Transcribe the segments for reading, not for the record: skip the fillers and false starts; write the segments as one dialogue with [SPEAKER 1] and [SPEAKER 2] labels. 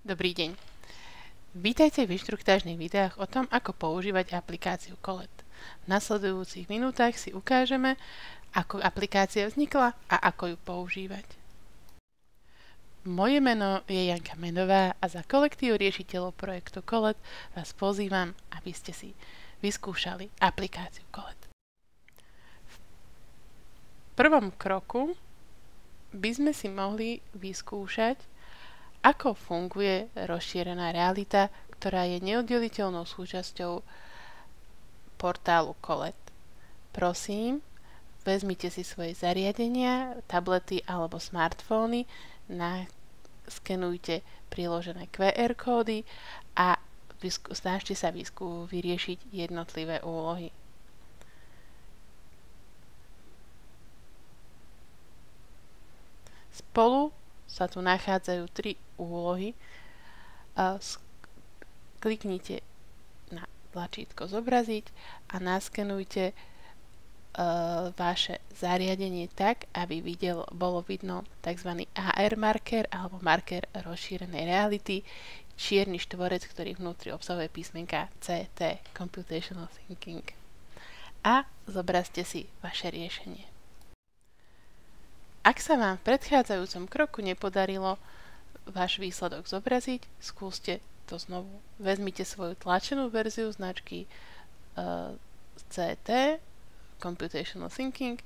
[SPEAKER 1] Dobrý deň. Vítajte v inštruktážnych videách o tom, ako používať aplikáciu Kolet. V nasledujúcich minútach si ukážeme, ako aplikácia vznikla a ako ju používať. Moje meno je Janka Menová a za kolektív riešiteľov projektu Kolet vás pozývam, aby ste si vyskúšali aplikáciu Kolet. V prvom kroku by sme si mohli vyskúšať, ako funguje rozšírená realita, ktorá je neoddeliteľnou súčasťou portálu Kolet. Prosím, vezmite si svoje zariadenia, tablety alebo smartfóny, naskenujte priložené QR kódy a snažte sa vyriešiť jednotlivé úlohy. Spolu sa tu nachádzajú 3 úlohy. Kliknite na tlačítko zobraziť a naskenujte vaše zariadenie tak, aby bolo vidno tzv. AR marker alebo marker rozšírenej reality, čierny štvorec, ktorý vnútri obsahuje písmenka CT, Computational Thinking. A zobrazte si vaše riešenie. Ak sa vám v predchádzajúcom kroku nepodarilo váš výsledok zobraziť, skúste to znovu. Vezmite svoju tlačenú verziu značky CT, Computational Thinking,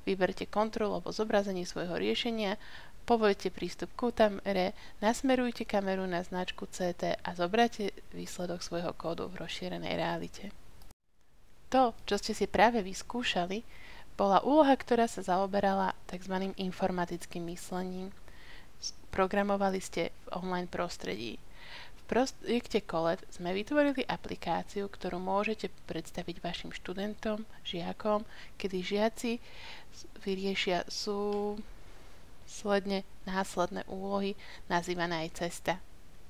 [SPEAKER 1] vyberte kontrolu alebo zobrazenie svojho riešenia, povoľte prístup ku kamere, nasmerujte kameru na značku CT a zobrate výsledok svojho kódu v rozšírenej realite. To, čo ste si práve vyskúšali, bola úloha, ktorá sa zaoberala tzv. Informatickým myslením. Programovali ste v online prostredí. V projekte Kolet sme vytvorili aplikáciu, ktorú môžete predstaviť vašim študentom, žiakom, kedy žiaci vyriešia následné úlohy, nazývané aj cesta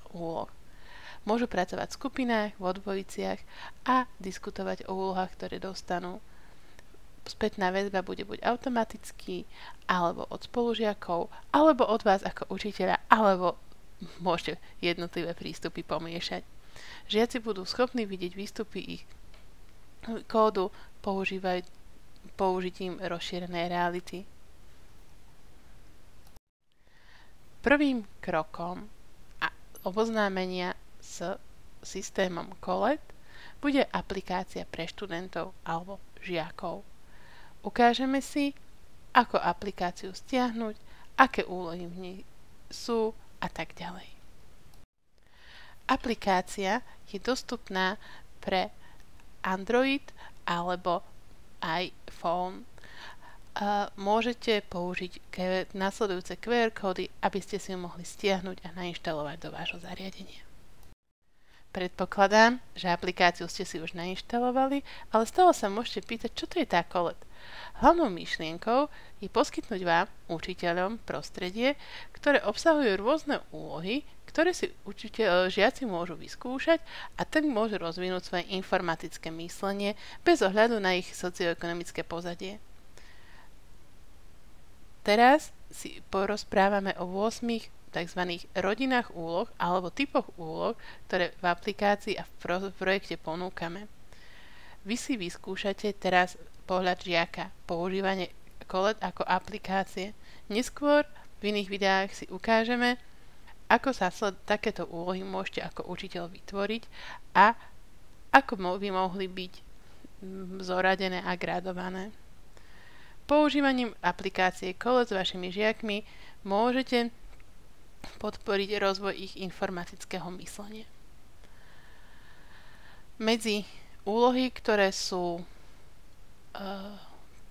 [SPEAKER 1] úloh. Môžu pracovať v skupinách, vo dvojiciach a diskutovať o úlohách, ktoré dostanú. Spätná väzba bude buď automaticky, alebo od spolužiakov, alebo od vás ako učiteľa, alebo môžete jednotlivé prístupy pomiešať. Žiaci budú schopní vidieť výstupy ich kódu použitím rozšírenej reality. Prvým krokom oboznámenia s systémom Kolet bude aplikácia pre študentov alebo žiakov. Ukážeme si, ako aplikáciu stiahnuť, aké úlohy v nej sú a tak ďalej. Aplikácia je dostupná pre Android alebo iPhone. Môžete použiť nasledujúce QR kódy, aby ste si ju mohli stiahnuť a nainštalovať do vášho zariadenia. Predpokladám, že aplikáciu ste si už nainštalovali, ale stále sa môžete pýtať, čo to je tá Kolet. Hlavnou myšlienkou je poskytnúť vám, učiteľom, prostredie, ktoré obsahuje rôzne úlohy, ktoré si žiaci môžu vyskúšať a tak môžu rozvinúť svoje informatické myslenie bez ohľadu na ich socioekonomické pozadie. Teraz si porozprávame o 8 tzv. Rodinách úloh alebo typoch úloh, ktoré v aplikácii a v projekte ponúkame. Vy si vyskúšate teraz pohľad žiaka, používanie Kolet ako aplikácie. Neskôr v iných videách si ukážeme, ako sa takéto úlohy môžete ako učiteľ vytvoriť a ako by mohli byť zoradené a gradované. Používaním aplikácie Kolet s vašimi žiakmi môžete podporiť rozvoj ich informatického myslenia. Medzi úlohy, ktoré sú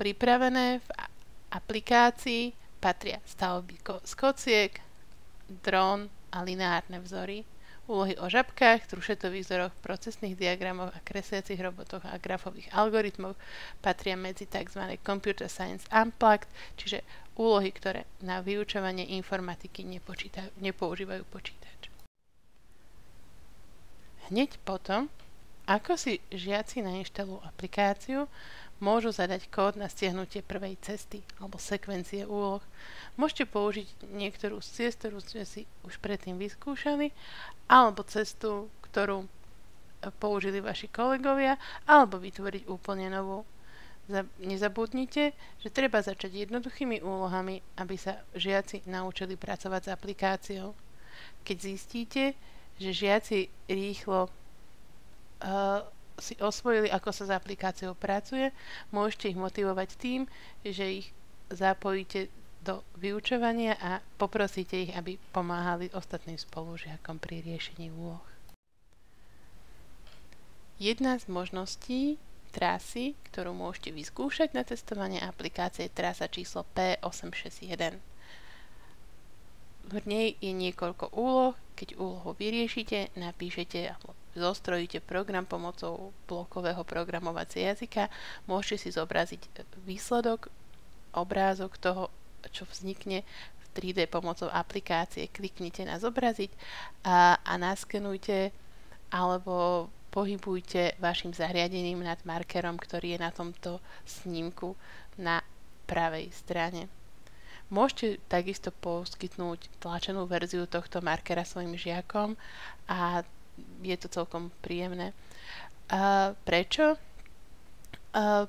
[SPEAKER 1] pripravené v aplikácii, patria stavby z kociek, dron a lineárne vzory. Úlohy o žabkách, trušetových vzoroch, procesných diagramoch a kresliacich robotoch a grafových algoritmoch patria medzi tzv. Computer Science Unplugged, čiže úlohy, ktoré na vyučovanie informatiky nepoužívajú počítač. Hneď potom Ako si žiaci nainštalujú aplikáciu, môžu zadať kód na stiahnutie prvej cesty alebo sekvencie úloh. Môžete použiť niektorú z ciest, ktorú ste si už predtým vyskúšali, alebo cestu, ktorú použili vaši kolegovia, alebo vytvoriť úplne novú. Nezabudnite, že treba začať jednoduchými úlohami, aby sa žiaci naučili pracovať s aplikáciou. Keď zistíte, že žiaci rýchlo si osvojili, ako sa s aplikáciou pracuje, môžete ich motivovať tým, že ich zapojíte do vyučovania a poprosíte ich, aby pomáhali ostatným spolužiakom pri riešení úloh. Jedna z možností trasy, ktorú môžete vyskúšať na testovanie aplikácie, je trasa číslo P861. V nej je niekoľko úloh. Keď úlohu vyriešite, napíšete alebo zostrojíte program pomocou blokového programovacieho jazyka, môžete si zobraziť výsledok, obrázok toho, čo vznikne v 3D pomocou aplikácie. Kliknite na zobraziť a naskenujte alebo pohybujte vašim zariadením nad markerom, ktorý je na tomto snímku na pravej strane. Môžete takisto poskytnúť tlačenú verziu tohto markera svojim žiakom a je to celkom príjemné. Prečo?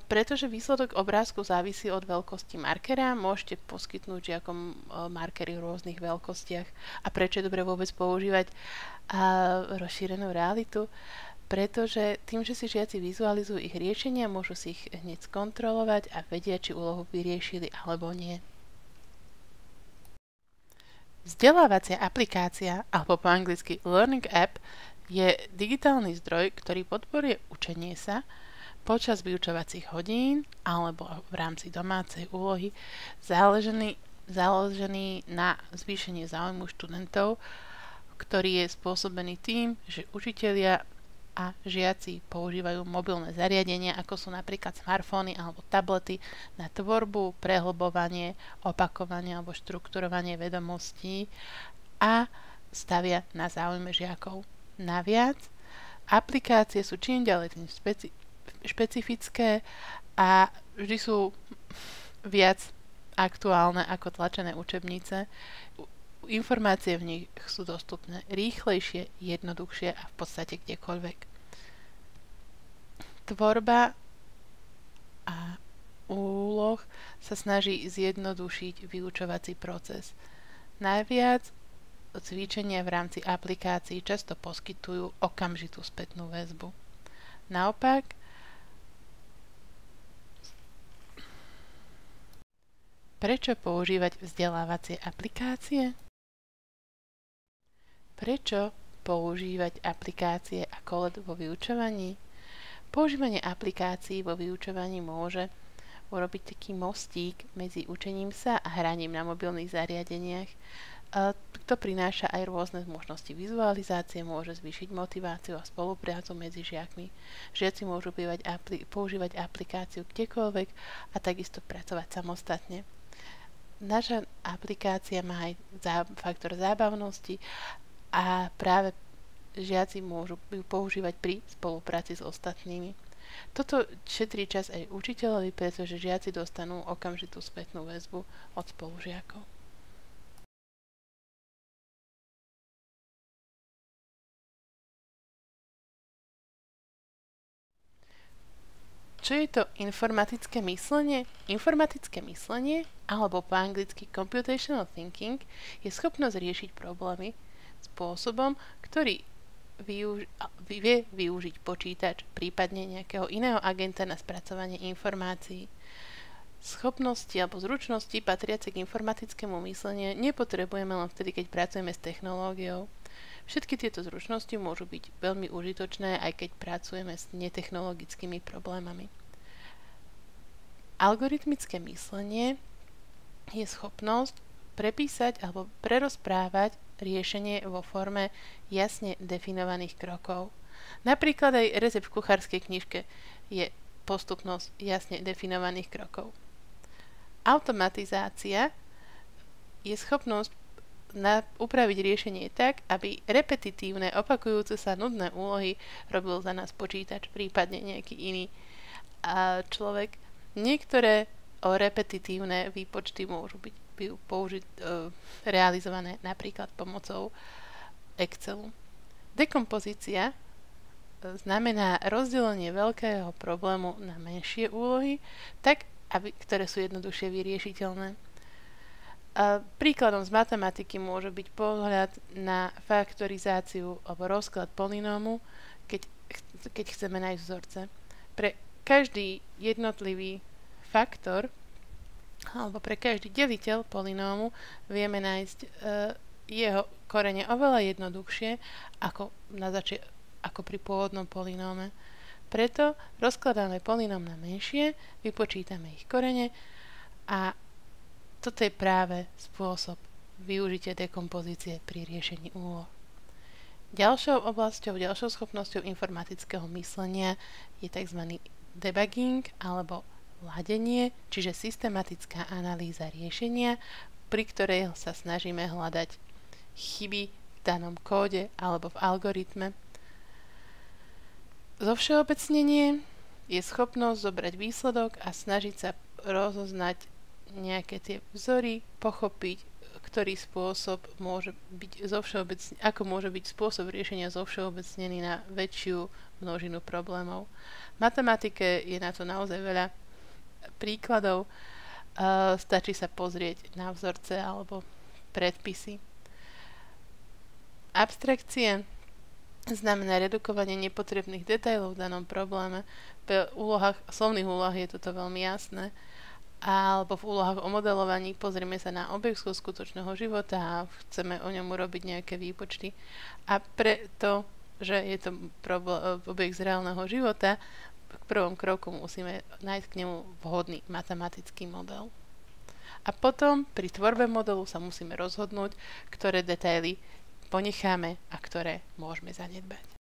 [SPEAKER 1] Pretože výsledok obrázku závisí od veľkosti markera. Môžete poskytnúť žiakom markery v rôznych veľkostiach. A prečo je dobre vôbec používať rozšírenú realitu? Pretože tým, že si žiaci vizualizujú ich riešenia, môžu si ich hneď skontrolovať a vedia, či úlohu vyriešili alebo nie. Vzdelávacia aplikácia, alebo po anglicky Learning App, je digitálny zdroj, ktorý podporuje učenie sa počas vyučovacích hodín alebo v rámci domácej úlohy, založený na zvýšenie záujmu študentov, ktorý je spôsobený tým, že učitelia a žiaci používajú mobilné zariadenia, ako sú napríklad smartfóny alebo tablety na tvorbu, prehlbovanie, opakovanie alebo štrukturovanie vedomostí a stavia na záujme žiakov. Naviac, aplikácie sú čím ďalej tým špecifické a vždy sú viac aktuálne ako tlačené učebnice. Informácie v nich sú dostupné rýchlejšie, jednoduchšie a v podstate kdekoľvek. Tvorba a úloh sa snaží zjednodušiť vyučovací proces. Najviac cvičenia v rámci aplikácií často poskytujú okamžitú spätnú väzbu. Naopak, prečo používať vzdelávacie aplikácie? Prečo používať aplikácie ako LED vo vyučovaní? Používanie aplikácií vo vyučovaní môže urobiť taký mostík medzi učením sa a hraním na mobilných zariadeniach. To prináša aj rôzne možnosti vizualizácie, môže zvýšiť motiváciu a spoluprácu medzi žiakmi. Žiaci môžu používať aplikáciu kdekoľvek a takisto pracovať samostatne. Naša aplikácia má aj faktor zábavnosti a práve žiaci môžu ju používať pri spolupráci s ostatnými. Toto šetrí čas aj učiteľovi, pretože žiaci dostanú okamžitú spätnú väzbu od spolužiakov. Čo je to informatické myslenie? Informatické myslenie, alebo po anglicky computational thinking, je schopnosť riešiť problémy spôsobom, ktorý vie využiť počítač, prípadne nejakého iného agenta na spracovanie informácií. Schopnosti alebo zručnosti patriace k informatickému mysleniu nepotrebujeme len vtedy, keď pracujeme s technológiou. Všetky tieto zručnosti môžu byť veľmi užitočné, aj keď pracujeme s netechnologickými problémami. Algoritmické myslenie je schopnosť prepísať alebo prerozprávať riešenie vo forme jasne definovaných krokov. Napríklad aj recept v kuchárskej knižke je postupnosť jasne definovaných krokov. Automatizácia je schopnosť upraviť riešenie tak, aby repetitívne, opakujúce sa nudné úlohy robil za nás počítač, prípadne nejaký iný človek. Niektoré repetitívne výpočty môžu byť realizované napríklad pomocou Excelu. Dekompozícia znamená rozdelenie veľkého problému na menšie úlohy, tak, ktoré sú jednoduchšie vyriešiteľné. Príkladom z matematiky môže byť pohľad na faktorizáciu alebo rozklad polinómu, keď chceme nájsť vzorce. Pre každý jednotlivý faktor alebo pre každý deliteľ polinómu vieme nájsť jeho korene oveľa jednoduchšie ako pri pôvodnom polinóme. Preto rozkladáme polinóm na menšie, vypočítame ich korene a toto je práve spôsob využitia dekompozície pri riešení úloh. Ďalšou schopnosťou informatického myslenia je tzv. Debugging alebo ladenie, čiže systematická analýza riešenia, pri ktorej sa snažíme hľadať chyby v danom kóde alebo v algoritme. Zovšeobecnenie je schopnosť zobrať výsledok a snažiť sa rozoznať nejaké tie vzory, pochopiť, ktorý spôsob môže byť ako môže byť spôsob riešenia zovšeobecnený na väčšiu množinu problémov. V matematike je na to naozaj veľa príkladov. Stačí sa pozrieť na vzorce alebo predpisy. Abstrakcie znamená redukovanie nepotrebných detailov v danom probléme. V slovných úlohách je toto veľmi jasné. Alebo v úlohách o modelovaní pozrieme sa na objekt zo skutočného života a chceme o ňom urobiť nejaké výpočty. A preto, že je to objekt z reálneho života, k prvom kroku musíme nájsť k nemu vhodný matematický model. A potom pri tvorbe modelu sa musíme rozhodnúť, ktoré detaily ponecháme a ktoré môžeme zanedbať.